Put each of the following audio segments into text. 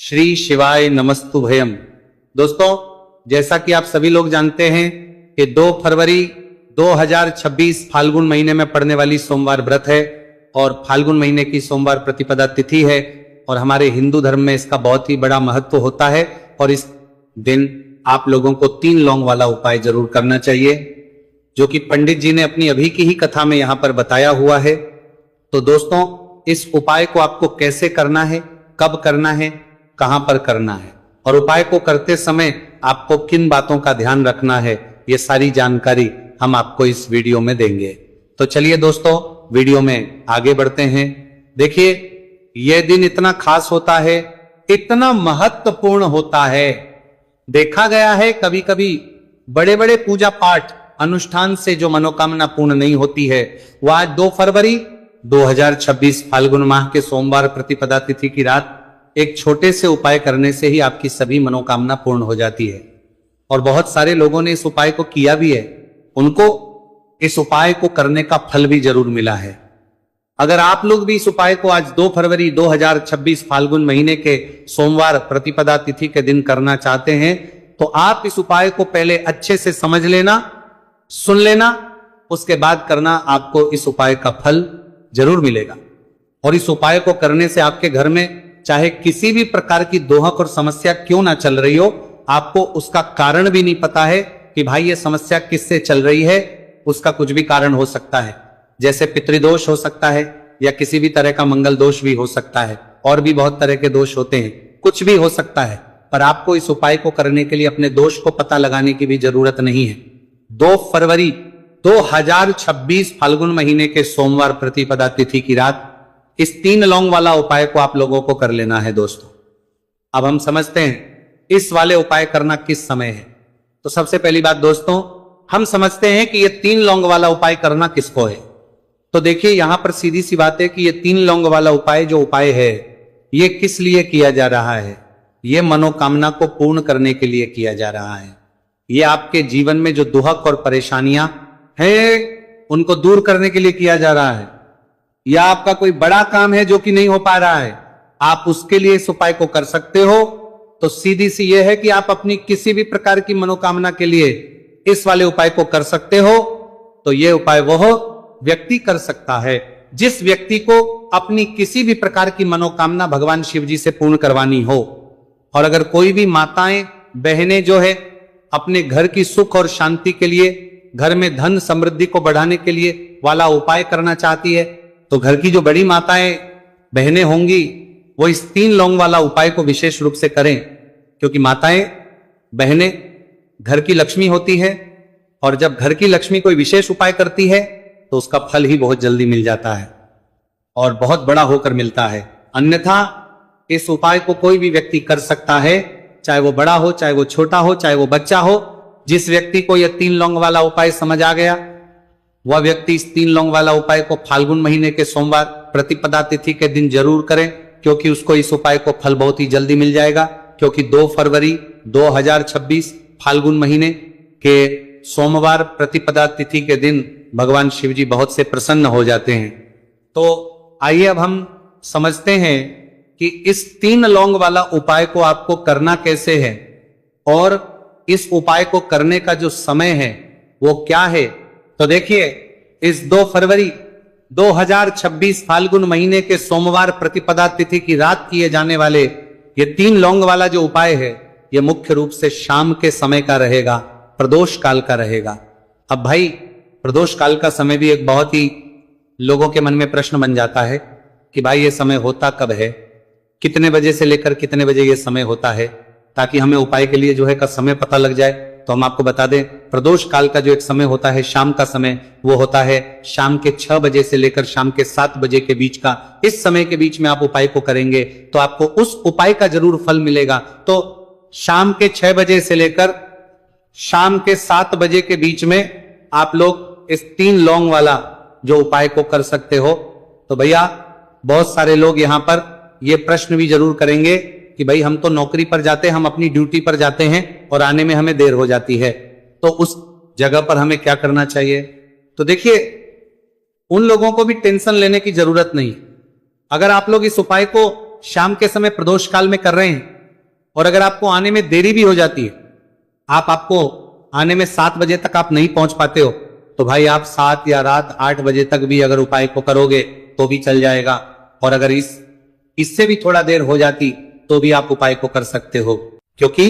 श्री शिवाय नमस्तुभयम। दोस्तों, जैसा कि आप सभी लोग जानते हैं कि 2 फरवरी 2026 फाल्गुन महीने में पड़ने वाली सोमवार व्रत है और फाल्गुन महीने की सोमवार प्रतिपदा तिथि है और हमारे हिंदू धर्म में इसका बहुत ही बड़ा महत्व होता है और इस दिन आप लोगों को 3 लौंग वाला उपाय जरूर करना चाहिए, जो कि पंडित जी ने अपनी अभी की ही कथा में यहां पर बताया हुआ है। तो दोस्तों, इस उपाय को आपको कैसे करना है, कब करना है, कहां पर करना है और उपाय को करते समय आपको किन बातों का ध्यान रखना है, ये सारी जानकारी हम आपको इस वीडियो में देंगे। तो चलिए दोस्तों, वीडियो में आगे बढ़ते हैं। देखिए, यह दिन इतना खास होता है, इतना महत्वपूर्ण होता है। देखा गया है कभी कभी बड़े बड़े पूजा पाठ अनुष्ठान से जो मनोकामना पूर्ण नहीं होती है, वह आज 2 फरवरी 2026 फाल्गुन माह के सोमवार प्रतिपदा तिथि की रात एक छोटे से उपाय करने से ही आपकी सभी मनोकामना पूर्ण हो जाती है। और बहुत सारे लोगों ने इस उपाय को किया भी है, उनको इस उपाय को करने का फल भी जरूर मिला है। अगर आप लोग भी इस उपाय को आज 2 फरवरी 2026 फाल्गुन महीने के सोमवार प्रतिपदा तिथि के दिन करना चाहते हैं, तो आप इस उपाय को पहले अच्छे से समझ लेना, सुन लेना, उसके बाद करना। आपको इस उपाय का फल जरूर मिलेगा। और इस उपाय को करने से आपके घर में चाहे किसी भी प्रकार की दोहक और समस्या क्यों ना चल रही हो, आपको उसका कारण भी नहीं पता है कि भाई ये समस्या किससे चल रही है, उसका कुछ भी कारण हो सकता है। जैसे पितृदोष हो सकता है या किसी भी तरह का मंगल दोष भी हो सकता है, और भी बहुत तरह के दोष होते हैं, कुछ भी हो सकता है। पर आपको इस उपाय को करने के लिए अपने दोष को पता लगाने की भी जरूरत नहीं है। 2 फरवरी 2026 फाल्गुन महीने के सोमवार प्रतिपदा तिथि की रात इस 3 लौंग वाला उपाय को आप लोगों को कर लेना है। दोस्तों, अब हम समझते हैं इस वाले उपाय करना किस समय है। तो सबसे पहली बात दोस्तों, हम समझते हैं कि ये 3 लौंग वाला उपाय करना किसको है। तो देखिए, यहां पर सीधी सी बात है कि ये 3 लौंग वाला उपाय जो उपाय है, ये किस लिए किया जा रहा है। ये मनोकामना को पूर्ण करने के लिए किया जा रहा है। ये आपके जीवन में जो दुहक और परेशानियां हैं, उनको दूर करने के लिए किया जा रहा है। या आपका कोई बड़ा काम है जो कि नहीं हो पा रहा है, आप उसके लिए इस उपाय को कर सकते हो। तो सीधी सी यह है कि आप अपनी किसी भी प्रकार की मनोकामना के लिए इस वाले उपाय को कर सकते हो। तो यह उपाय वह व्यक्ति कर सकता है जिस व्यक्ति को अपनी किसी भी प्रकार की मनोकामना भगवान शिव जी से पूर्ण करवानी हो। और अगर कोई भी माताएं बहनें जो है अपने घर की सुख और शांति के लिए, घर में धन समृद्धि को बढ़ाने के लिए वाला उपाय करना चाहती है, तो घर की जो बड़ी माताएं बहनें होंगी वो इस 3 लौंग वाला उपाय को विशेष रूप से करें, क्योंकि माताएं बहनें घर की लक्ष्मी होती है और जब घर की लक्ष्मी कोई विशेष उपाय करती है तो उसका फल ही बहुत जल्दी मिल जाता है और बहुत बड़ा होकर मिलता है। अन्यथा इस उपाय को कोई भी व्यक्ति कर सकता है, चाहे वो बड़ा हो, चाहे वो छोटा हो, चाहे वो बच्चा हो। जिस व्यक्ति को यह 3 लौंग वाला उपाय समझ आ गया, वह व्यक्ति इस 3 लौंग वाला उपाय को फाल्गुन महीने के सोमवार प्रतिपदा तिथि के दिन जरूर करें, क्योंकि उसको इस उपाय को फल बहुत ही जल्दी मिल जाएगा। क्योंकि 2 फरवरी 2026 फाल्गुन महीने के सोमवार प्रतिपदा तिथि के दिन भगवान शिव जी बहुत से प्रसन्न हो जाते हैं। तो आइए अब हम समझते हैं कि इस 3 लौंग वाला उपाय को आपको करना कैसे है और इस उपाय को करने का जो समय है वो क्या है। तो देखिए, इस 2 फरवरी 2026 फाल्गुन महीने के सोमवार प्रतिपदा तिथि की रात किए जाने वाले ये 3 लौंग वाला जो उपाय है, ये मुख्य रूप से शाम के समय का रहेगा, प्रदोष काल का रहेगा। अब भाई, प्रदोष काल का समय भी एक बहुत ही लोगों के मन में प्रश्न बन जाता है कि भाई ये समय होता कब है, कितने बजे से लेकर कितने बजे ये समय होता है, ताकि हमें उपाय के लिए जो है का समय पता लग जाए। तो हम आपको बता दें, प्रदोष काल का जो एक समय होता है, शाम का समय, वो होता है शाम के 6 बजे से लेकर शाम के 7 बजे के बीच का। इस समय के बीच में आप उपाय को करेंगे तो आपको उस उपाय का जरूर फल मिलेगा। तो शाम के 6 बजे से लेकर शाम के 7 बजे के बीच में आप लोग इस 3 लौंग वाला जो उपाय को कर सकते हो। तो भैया, बहुत सारे लोग यहां पर ये प्रश्न भी जरूर करेंगे कि भाई हम तो नौकरी पर जाते हैं, हम अपनी ड्यूटी पर जाते हैं और आने में हमें देर हो जाती है, तो उस जगह पर हमें क्या करना चाहिए। तो देखिए, उन लोगों को भी टेंशन लेने की जरूरत नहीं। अगर आप लोग इस उपाय को शाम के समय प्रदोष काल में कर रहे हैं और अगर आपको आने में देरी भी हो जाती है, आपको आने में 7 बजे तक आप नहीं पहुंच पाते हो, तो भाई आप 7 या रात 8 बजे तक भी अगर उपाय को करोगे तो भी चल जाएगा। और अगर इससे भी थोड़ा देर हो जाती तो भी आप उपाय को कर सकते हो, क्योंकि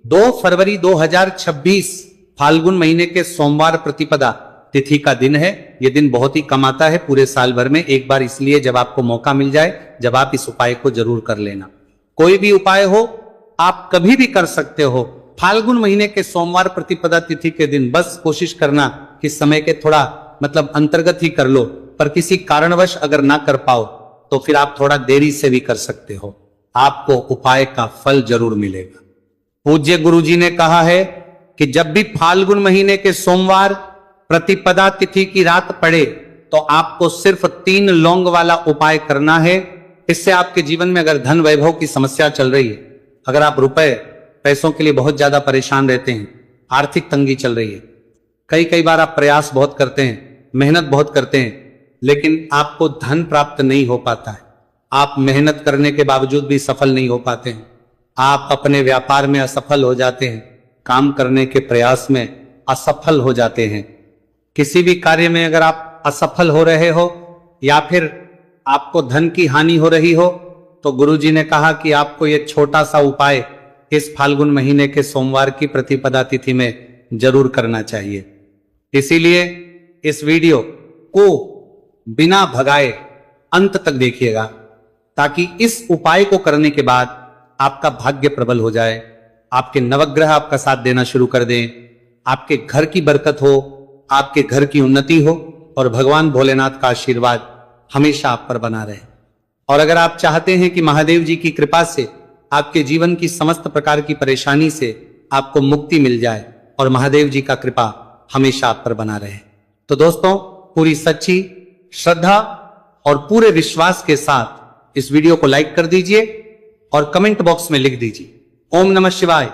2 फरवरी 2026 फाल्गुन महीने के सोमवार प्रतिपदा तिथि का दिन है। यह दिन बहुत ही कम आता है पूरे साल भर में, एक बार इसलिए जब आपको मौका मिल जाए, जब आप इस उपाय को जरूर कर लेना। कोई भी उपाय हो आप कभी भी कर सकते हो, फाल्गुन महीने के सोमवार प्रतिपदा तिथि के दिन बस कोशिश करना कि समय के थोड़ा अंतर्गत ही कर लो, पर किसी कारणवश अगर ना कर पाओ तो फिर आप थोड़ा देरी से भी कर सकते हो, आपको उपाय का फल जरूर मिलेगा। पूज्य गुरुजी ने कहा है कि जब भी फाल्गुन महीने के सोमवार प्रतिपदा तिथि की रात पड़े तो आपको सिर्फ 3 लौंग वाला उपाय करना है। इससे आपके जीवन में अगर धन वैभव की समस्या चल रही है, अगर आप रुपए पैसों के लिए बहुत ज्यादा परेशान रहते हैं, आर्थिक तंगी चल रही है, कई बार आप प्रयास बहुत करते हैं, मेहनत बहुत करते हैं, लेकिन आपको धन प्राप्त नहीं हो पाता है, आप मेहनत करने के बावजूद भी सफल नहीं हो पाते हैं, आप अपने व्यापार में असफल हो जाते हैं, काम करने के प्रयास में असफल हो जाते हैं, किसी भी कार्य में अगर आप असफल हो रहे हो या फिर आपको धन की हानि हो रही हो, तो गुरुजी ने कहा कि आपको यह छोटा सा उपाय इस फाल्गुन महीने के सोमवार की प्रतिपदा तिथि में जरूर करना चाहिए। इसीलिए इस वीडियो को बिना भगाए अंत तक देखिएगा, ताकि इस उपाय को करने के बाद आपका भाग्य प्रबल हो जाए, आपके नवग्रह आपका साथ देना शुरू कर दें, आपके घर की बरकत हो, आपके घर की उन्नति हो और भगवान भोलेनाथ का आशीर्वाद हमेशा आप पर बना रहे। और अगर आप चाहते हैं कि महादेव जी की कृपा से आपके जीवन की समस्त प्रकार की परेशानी से आपको मुक्ति मिल जाए और महादेव जी का कृपा हमेशा आप पर बना रहे, तो दोस्तों पूरी सच्ची श्रद्धा और पूरे विश्वास के साथ इस वीडियो को लाइक कर दीजिए और कमेंट बॉक्स में लिख दीजिए ओम नमः शिवाय,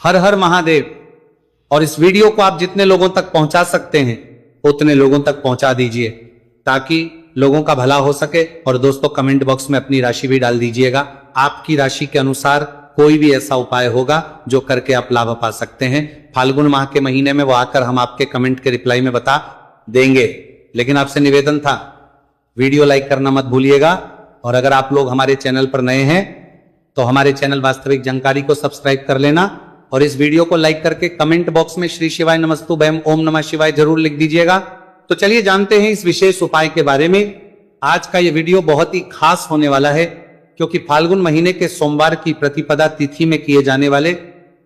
हर हर महादेव। और इस वीडियो को आप जितने लोगों तक पहुंचा सकते हैं उतने लोगों तक पहुंचा दीजिए, ताकि लोगों का भला हो सके। और दोस्तों कमेंट बॉक्स में अपनी राशि भी डाल दीजिएगा, आपकी राशि के अनुसार कोई भी ऐसा उपाय होगा जो करके आप लाभ पा सकते हैं। फाल्गुन माह के महीने में वो आकर हम आपके कमेंट के रिप्लाई में बता देंगे, लेकिन आपसे निवेदन था वीडियो लाइक करना मत भूलिएगा। और अगर आप लोग हमारे चैनल पर नए हैं तो हमारे चैनल वास्तविक जानकारी को सब्सक्राइब कर लेना और इस वीडियो को लाइक करके कमेंट बॉक्स में श्री शिवाय नमस्तुभ्यम ओम नमः शिवाय जरूर लिख दीजिएगा। तो चलिए जानते हैं इस विशेष उपाय के बारे में। आज का यह वीडियो बहुत ही खास होने वाला है, क्योंकि फाल्गुन महीने के सोमवार की प्रतिपदा तिथि में किए जाने वाले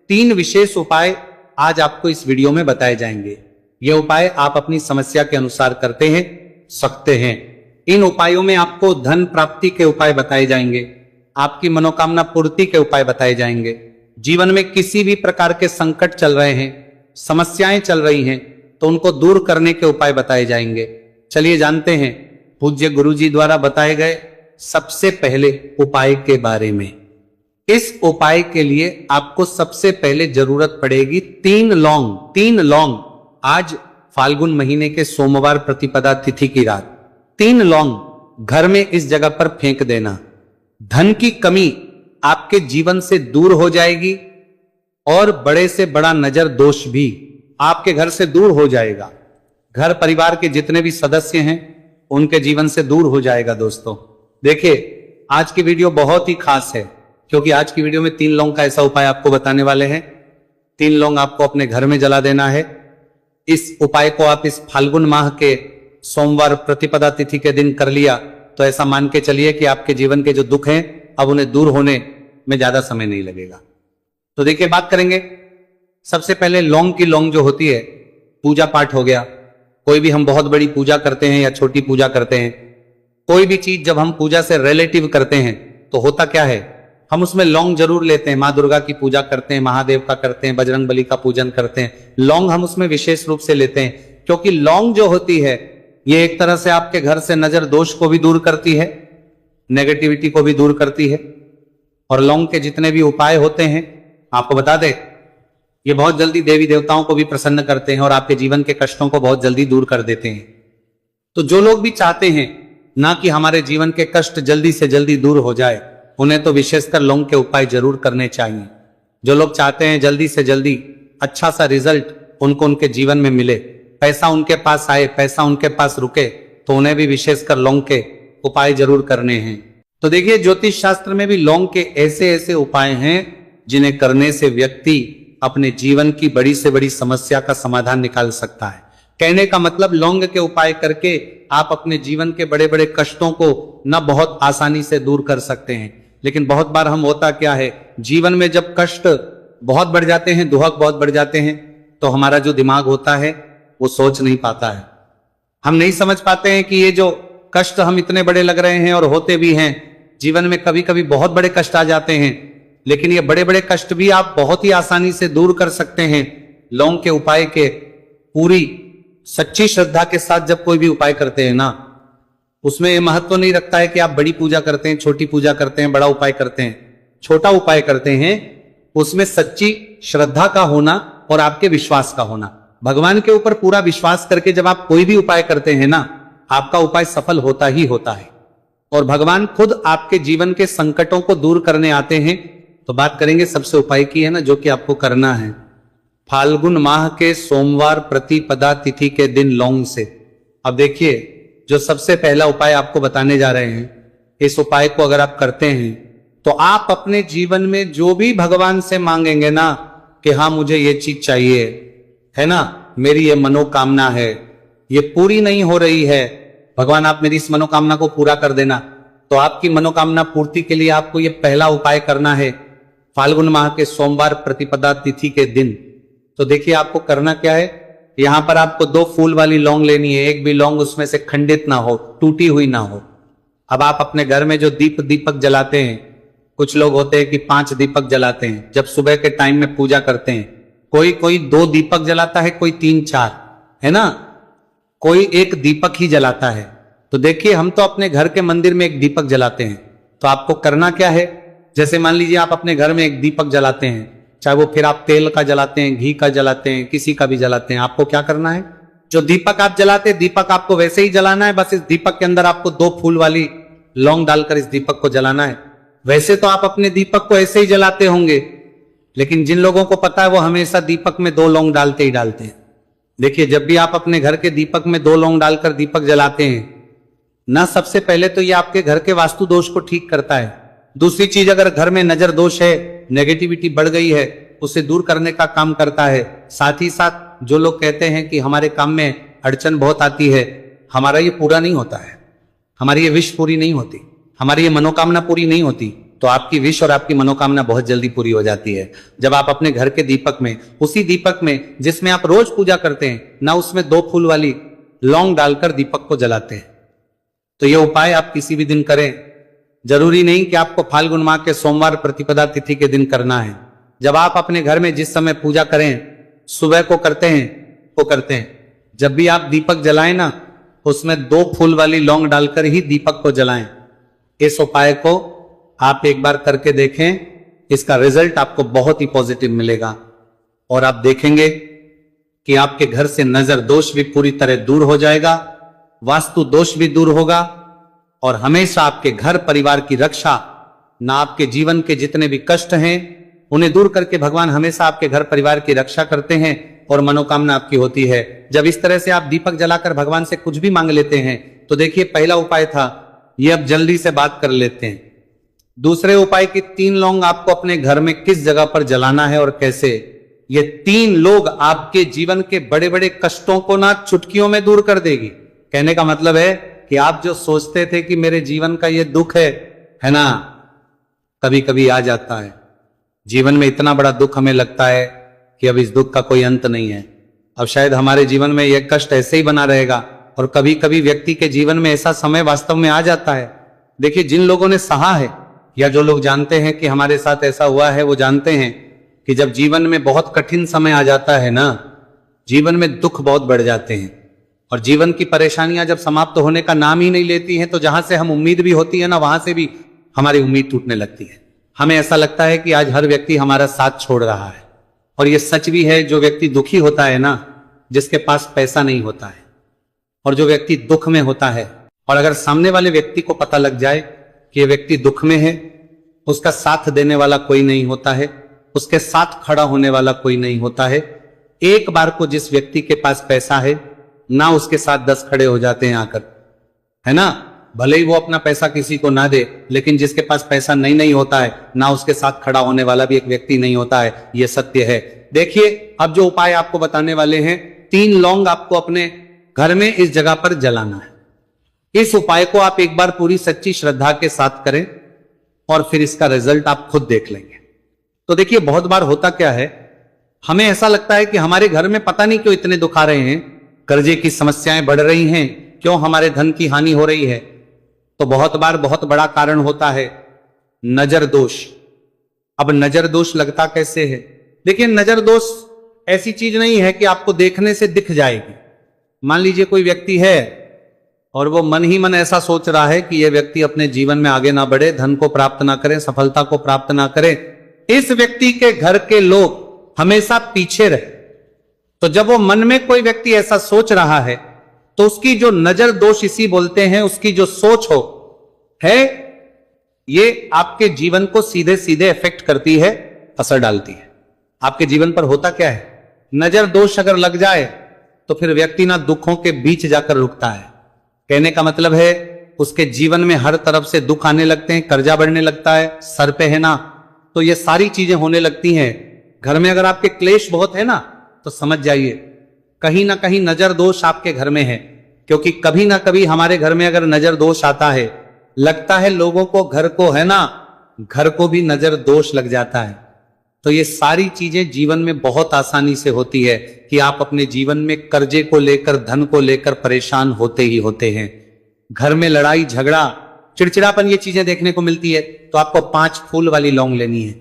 3 विशेष उपाय आज आपको इस वीडियो में बताए जाएंगे। ये उपाय आप अपनी समस्या के अनुसार करते हैं सकते हैं। इन उपायों में आपको धन प्राप्ति के उपाय बताए जाएंगे, आपकी मनोकामना पूर्ति के उपाय बताए जाएंगे। जीवन में किसी भी प्रकार के संकट चल रहे हैं, समस्याएं चल रही हैं, तो उनको दूर करने के उपाय बताए जाएंगे। चलिए जानते हैं पूज्य गुरुजी द्वारा बताए गए सबसे पहले उपाय के बारे में। इस उपाय के लिए आपको सबसे पहले जरूरत पड़ेगी 3 लौंग। 3 लौंग आज फाल्गुन महीने के सोमवार प्रतिपदा तिथि की रात 3 लौंग घर में इस जगह पर फेंक देना। धन की कमी आपके जीवन से दूर हो जाएगी और बड़े से बड़ा नजर दोष भी आपके घर से दूर हो जाएगा। घर परिवार के जितने भी सदस्य हैं उनके जीवन से दूर हो जाएगा। दोस्तों देखिए आज की वीडियो बहुत ही खास है, क्योंकि आज की वीडियो में 3 लौंग का ऐसा उपाय आपको बताने वाले हैं। 3 लौंग आपको अपने घर में जला देना है। इस उपाय को आप इस फाल्गुन माह के सोमवार प्रतिपदा तिथि के दिन कर लिया तो ऐसा मान के चलिए कि आपके जीवन के जो दुख हैं अब उन्हें दूर होने में ज्यादा समय नहीं लगेगा। तो देखिए बात करेंगे सबसे पहले लौंग की। लौंग जो होती है पूजा पाठ हो गया, कोई भी हम बहुत बड़ी पूजा करते हैं या छोटी पूजा करते हैं, कोई भी चीज जब हम पूजा से रिलेटिव करते हैं तो होता क्या है, हम उसमें लौंग जरूर लेते हैं। माँ दुर्गा की पूजा करते हैं, महादेव का करते हैं, बजरंग बली का पूजन करते हैं, लौंग हम उसमें विशेष रूप से लेते हैं, क्योंकि लौंग जो होती है ये एक तरह से आपके घर से नजर दोष को भी दूर करती है, नेगेटिविटी को भी दूर करती है। और लौंग के जितने भी उपाय होते हैं आपको बता दें, ये बहुत जल्दी देवी देवताओं को भी प्रसन्न करते हैं और आपके जीवन के कष्टों को बहुत जल्दी दूर कर देते हैं। तो जो लोग भी चाहते हैं ना कि हमारे जीवन के कष्ट जल्दी से जल्दी दूर हो जाए, उन्हें तो विशेषकर लौंग के उपाय जरूर करने चाहिए। जो लोग चाहते हैं जल्दी से जल्दी अच्छा सा रिजल्ट उनको उनके जीवन में मिले, पैसा उनके पास आए, पैसा उनके पास रुके, तो उन्हें भी विशेषकर लौंग के उपाय जरूर करने हैं। तो देखिए, ज्योतिष शास्त्र में भी लौंग के ऐसे ऐसे उपाय हैं जिन्हें करने से व्यक्ति अपने जीवन की बड़ी से बड़ी समस्या का समाधान निकाल सकता है। कहने का मतलब, लौंग के उपाय करके आप अपने जीवन के बड़े बड़े कष्टों को न बहुत आसानी से दूर कर सकते हैं। लेकिन बहुत बार हम होता क्या है, जीवन में जब कष्ट बहुत बढ़ जाते हैं, दुहक बहुत बढ़ जाते हैं, तो हमारा जो दिमाग होता है वो सोच नहीं पाता है। हम नहीं समझ पाते हैं कि ये जो कष्ट हम इतने बड़े लग रहे हैं और होते भी हैं, जीवन में कभी कभी बहुत बड़े कष्ट आ जाते हैं, लेकिन ये बड़े बड़े कष्ट भी आप बहुत ही आसानी से दूर कर सकते हैं लौंग के उपाय के पूरी सच्ची श्रद्धा के साथ। जब कोई भी उपाय करते हैं ना, उसमें यह महत्व नहीं रखता है कि आप बड़ी पूजा करते हैं, छोटी पूजा करते हैं, बड़ा उपाय करते हैं, छोटा उपाय करते हैं, उसमें सच्ची श्रद्धा का होना और आपके विश्वास का होना। भगवान के ऊपर पूरा विश्वास करके जब आप कोई भी उपाय करते हैं ना, आपका उपाय सफल होता ही होता है और भगवान खुद आपके जीवन के संकटों को दूर करने आते हैं। तो बात करेंगे सबसे उपाय की है ना, जो कि आपको करना है फाल्गुन माह के सोमवार प्रतिपदा तिथि के दिन लौंग से। अब देखिए, जो सबसे पहला उपाय आपको बताने जा रहे हैं, इस उपाय को अगर आप करते हैं तो आप अपने जीवन में जो भी भगवान से मांगेंगे ना कि हाँ मुझे ये चीज चाहिए, है ना, मेरी ये मनोकामना है, ये पूरी नहीं हो रही है, भगवान आप मेरी इस मनोकामना को पूरा कर देना। तो आपकी मनोकामना पूर्ति के लिए आपको ये पहला उपाय करना है फाल्गुन माह के सोमवार प्रतिपदा तिथि के दिन। तो देखिए, आपको करना क्या है, यहां पर आपको 2 फूल वाली लौंग लेनी है। एक भी लौंग उसमें से खंडित ना हो, टूटी हुई ना हो। अब आप अपने घर में जो दीपक जलाते हैं, कुछ लोग होते हैं कि 5 दीपक जलाते हैं जब सुबह के टाइम में पूजा करते हैं। कोई 2 दीपक जलाता है, कोई 3-4, है ना, कोई 1 दीपक ही जलाता है। तो देखिए, हम तो अपने घर के मंदिर में 1 दीपक जलाते हैं। तो आपको करना क्या है, जैसे मान लीजिए आप अपने घर में 1 दीपक जलाते हैं, चाहे वो फिर आप तेल का जलाते हैं, घी का जलाते हैं, किसी का भी जलाते हैं, आपको क्या करना है, जो दीपक आप जलाते हैं, दीपक आपको वैसे ही जलाना है। बस इस दीपक के अंदर आपको 2 फूल वाली लौंग डालकर इस दीपक को जलाना है। वैसे तो आप अपने दीपक को ऐसे ही जलाते होंगे, लेकिन जिन लोगों को पता है वो हमेशा दीपक में 2 लौंग डालते ही डालते हैं। देखिए, जब भी आप अपने घर के दीपक में 2 लौंग डालकर दीपक जलाते हैं ना, सबसे पहले तो ये आपके घर के वास्तु दोष को ठीक करता है। दूसरी चीज, अगर घर में नजर दोष है, नेगेटिविटी बढ़ गई है, उसे दूर करने का काम करता है। साथ ही साथ जो लोग कहते हैं कि हमारे काम में अड़चन बहुत आती है, हमारा ये पूरा नहीं होता है, हमारी ये विश पूरी नहीं होती, हमारी ये मनोकामना पूरी नहीं होती, तो आपकी विश और आपकी मनोकामना बहुत जल्दी पूरी हो जाती है जब आप अपने घर के दीपक में, उसी दीपक में जिसमें आप रोज पूजा करते हैं ना, उसमें 2 फूल वाली लौंग डालकर दीपक को जलाते हैं। तो ये उपाय आप किसी भी दिन करें, जरूरी नहीं कि आपको फाल्गुन माह के सोमवार प्रतिपदा तिथि के दिन करना है। जब आप अपने घर में जिस समय पूजा करें, सुबह को करते हैं, जब भी आप दीपक जलाएं ना, उसमें 2 फूल वाली लौंग डालकर ही दीपक को जलाएं। इस उपाय को आप एक बार करके देखें, इसका रिजल्ट आपको बहुत ही पॉजिटिव मिलेगा और आप देखेंगे कि आपके घर से नजर दोष भी पूरी तरह दूर हो जाएगा, वास्तु दोष भी दूर होगा और हमेशा आपके घर परिवार की रक्षा, ना आपके जीवन के जितने भी कष्ट हैं उन्हें दूर करके भगवान हमेशा आपके घर परिवार की रक्षा करते हैं और मनोकामना आपकी होती है। जब इस तरह से आप दीपक जलाकर भगवान से कुछ भी मांग लेते हैं, तो देखिए, पहला उपाय था ये, अब जल्दी से बात कर लेते हैं। दूसरे उपाय की 3 लौंग आपको अपने घर में किस जगह पर जलाना है और कैसे। ये 3 लोग आपके जीवन के बड़े बड़े कष्टों को ना चुटकियों में दूर कर देगी। कहने का मतलब है कि आप जो सोचते थे कि मेरे जीवन का ये दुख है ना, कभी कभी आ जाता है जीवन में, इतना बड़ा दुख हमें लगता है कि अब इस दुख का कोई अंत नहीं है, अब शायद हमारे जीवन में यह कष्ट ऐसे ही बना रहेगा। और कभी कभी व्यक्ति के जीवन में ऐसा समय वास्तव में आ जाता है। देखिए, जिन लोगों ने सहा है या जो लोग जानते हैं कि हमारे साथ ऐसा हुआ है, वो जानते हैं कि जब जीवन में बहुत कठिन समय आ जाता है ना, जीवन में दुख बहुत बढ़ जाते हैं और जीवन की परेशानियां जब समाप्त होने का नाम ही नहीं लेती हैं, तो जहां से हम उम्मीद भी होती है ना, वहां से भी हमारी उम्मीद टूटने लगती है। हमें ऐसा लगता है कि आज हर व्यक्ति हमारा साथ छोड़ रहा है। और यह सच भी है, जो व्यक्ति दुखी होता है ना, जिसके पास पैसा नहीं होता है, और जो व्यक्ति दुख में होता है, और अगर सामने वाले व्यक्ति को पता लग जाए कि यह व्यक्ति दुख में है उसका साथ देने वाला कोई नहीं होता है, उसके साथ खड़ा होने वाला कोई नहीं होता है। एक बार को जिस व्यक्ति के पास पैसा है ना, उसके साथ 10 खड़े हो जाते हैं आकर, है ना। भले ही वो अपना पैसा किसी को ना दे, लेकिन जिसके पास पैसा नहीं होता है ना, उसके साथ खड़ा होने वाला भी एक व्यक्ति नहीं होता है। यह सत्य है। देखिए, अब जो उपाय आपको बताने वाले हैं, 3 लौंग आपको अपने घर में इस जगह पर जलाना है। इस उपाय को आप एक बार पूरी सच्ची श्रद्धा के साथ करें और फिर इसका रिजल्ट आप खुद देख लेंगे। तो देखिए, बहुत बार होता क्या है, हमें ऐसा लगता है कि हमारे घर में पता नहीं क्यों इतने दुख आ रहे हैं, कर्जे की समस्याएं बढ़ रही हैं, क्यों हमारे धन की हानि हो रही है। तो बहुत बार बहुत बड़ा कारण होता है नजर दोष। अब नजर दोष लगता कैसे है? देखिए, नजर दोष ऐसी चीज नहीं है कि आपको देखने से दिख जाएगी। मान लीजिए कोई व्यक्ति है और वो मन ही मन ऐसा सोच रहा है कि यह व्यक्ति अपने जीवन में आगे ना बढ़े, धन को प्राप्त ना करे, सफलता को प्राप्त ना करे, इस व्यक्ति के घर के लोग हमेशा पीछे रहे। तो जब वो मन में कोई व्यक्ति ऐसा सोच रहा है, तो उसकी जो नजर दोष इसी बोलते हैं, उसकी जो सोच हो है, ये आपके जीवन को सीधे सीधे इफेक्ट करती है, असर डालती है। आपके जीवन पर होता क्या है, नजर दोष अगर लग जाए तो फिर व्यक्ति ना दुखों के बीच जाकर रुकता है। कहने का मतलब है, उसके जीवन में हर तरफ से दुख आने लगते हैं, कर्जा बढ़ने लगता है, सर पे है ना, तो ये सारी चीजें होने लगती हैं। घर में अगर आपके क्लेश बहुत है ना, तो समझ जाइए कहीं ना कहीं नजर दोष आपके घर में है। क्योंकि कभी ना कभी हमारे घर में अगर नजर दोष आता है, लगता है लोगों को, घर को है ना, घर को भी नजर दोष लग जाता है। तो ये सारी चीजें जीवन में बहुत आसानी से होती है कि आप अपने जीवन में कर्जे को लेकर, धन को लेकर परेशान होते ही होते हैं। घर में लड़ाई झगड़ा, चिड़चिड़ापन, ये चीजें देखने को मिलती है। तो आपको 5 फूल वाली लौंग लेनी है।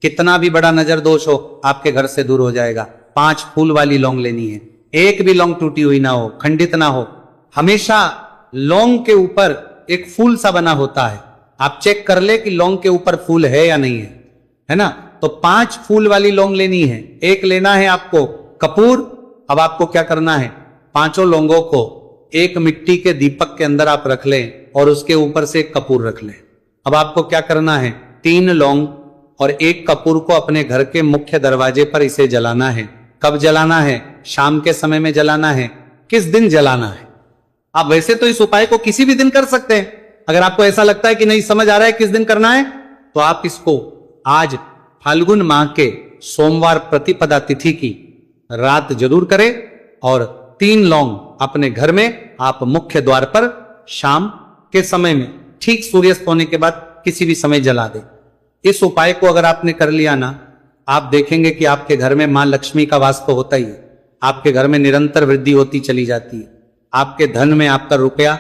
कितना भी बड़ा नजर दोष हो, आपके घर से दूर हो जाएगा। 5 फूल वाली लौंग लेनी है। एक भी लौंग टूटी हुई ना हो, खंडित ना हो। हमेशा लौंग के ऊपर एक फूल सा बना होता है। आप चेक कर ले कि लौंग के ऊपर फूल है या नहीं है ना। तो 5 फूल वाली लौंग लेनी है। एक लेना है आपको कपूर। अब आपको क्या करना है, 5 लौंगों को एक मिट्टी के दीपक के अंदर आप रख लें और उसके ऊपर से एक कपूर रख लें। अब आपको क्या करना है, 3 लौंग और 1 कपूर को अपने घर के मुख्य दरवाजे पर इसे जलाना है। कब जलाना है? शाम के समय में जलाना है। किस दिन जलाना है? आप वैसे तो इस उपाय को किसी भी दिन कर सकते हैं। अगर आपको ऐसा लगता है कि नहीं समझ आ रहा है किस दिन करना है, तो आप इसको आज फाल्गुन माह के सोमवार प्रतिपदा तिथि की रात जरूर करें और 3 लौंग अपने घर में आप मुख्य द्वार पर शाम के समय में ठीक सूर्यास्त होने के बाद किसी भी समय जला दें। इस उपाय को अगर आपने कर लिया ना, आप देखेंगे कि आपके घर में मां लक्ष्मी का वास तो होता ही है। आपके घर में निरंतर वृद्धि होती चली जाती है। आपके धन में आपका रुपया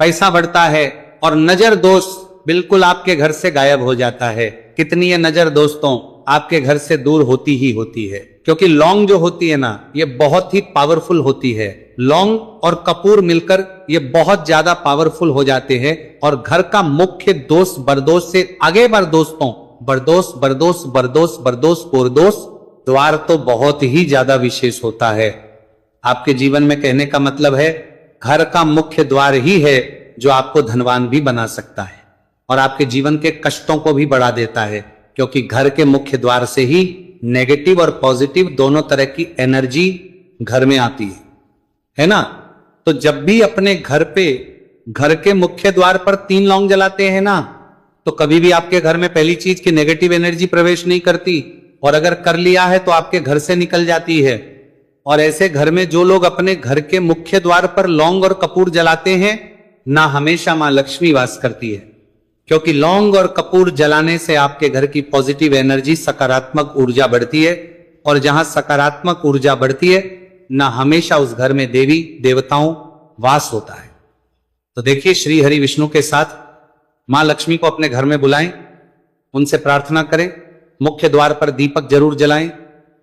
पैसा बढ़ता है और नजर दोष बिल्कुल आपके घर से गायब हो जाता है। कितनी है नजर दोस्तों आपके घर से दूर होती ही होती है। क्योंकि लौंग जो होती है ना, ये बहुत ही पावरफुल होती है। लौंग और कपूर मिलकर ये बहुत ज्यादा पावरफुल हो जाते हैं और घर का मुख्य दोष बरदोष से आगे बढ़ दोस्तों, बरदोष बरदोष बरदोष बरदोष पुरदोष द्वार तो बहुत ही ज्यादा विशेष होता है। आपके जीवन में कहने का मतलब है, घर का मुख्य द्वार ही है जो आपको धनवान भी बना सकता है और आपके जीवन के कष्टों को भी बढ़ा देता है। क्योंकि घर के मुख्य द्वार से ही नेगेटिव और पॉजिटिव दोनों तरह की एनर्जी घर में आती है ना। तो जब भी अपने घर पे, घर के मुख्य द्वार पर 3 लौंग जलाते हैं ना, तो कभी भी आपके घर में पहली चीज की नेगेटिव एनर्जी प्रवेश नहीं करती, और अगर कर लिया है तो आपके घर से निकल जाती है। और ऐसे घर में जो लोग अपने घर के मुख्य द्वार पर लौंग और कपूर जलाते हैं ना, हमेशा मां लक्ष्मी वास करती है। क्योंकि लौंग और कपूर जलाने से आपके घर की पॉजिटिव एनर्जी, सकारात्मक ऊर्जा बढ़ती है, और जहां सकारात्मक ऊर्जा बढ़ती है ना, हमेशा उस घर में देवी देवताओं वास होता है। तो देखिए, श्री हरि विष्णु के साथ मां लक्ष्मी को अपने घर में बुलाएं, उनसे प्रार्थना करें, मुख्य द्वार पर दीपक जरूर जलाएं।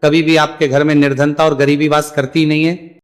कभी भी आपके घर में निर्धनता और गरीबी वास करती नहीं है।